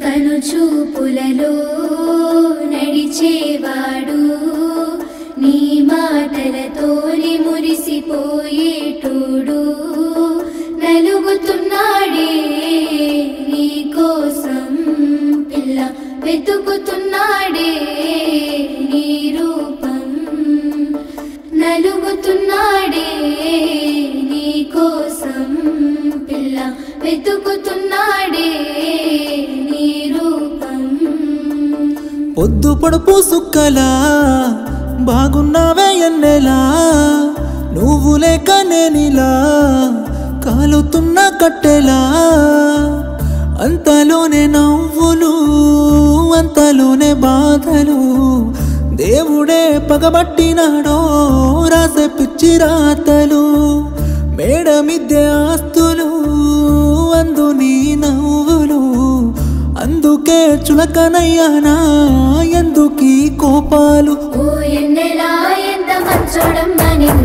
కనుచూపులలో నడిచేవాడు నీ మాటలతోనే మురిసిపోయేటోడు నలుగుతున్నాడే నీ కోసం పిల్ల వెతుకుతున్నాడే నీ రూపం నలుగుతున్నాడే నీ కోసం పిల్ల వెతుకుతున్నాడే నీ రూపం పొద్దు పొడుపు సుక్కలా బాగున్నావే ఎన్నెలా నువ్వు లేక నేనిలా కాలుతున్న కట్టెలా అంతలోనే నవ్వులు అంతలోనే బాధలు దేవుడే పగబట్టినాడో రాసే పిచ్చి రాతలు మేడ మిద్దె ఆస్తులు అందు నీ నవ్వులు అందుకే చులకనయ్యానా ఎందుకీ కోపాలు ఓ ఎన్నెలా ఎంత మంచోడమ్మా నిన్ను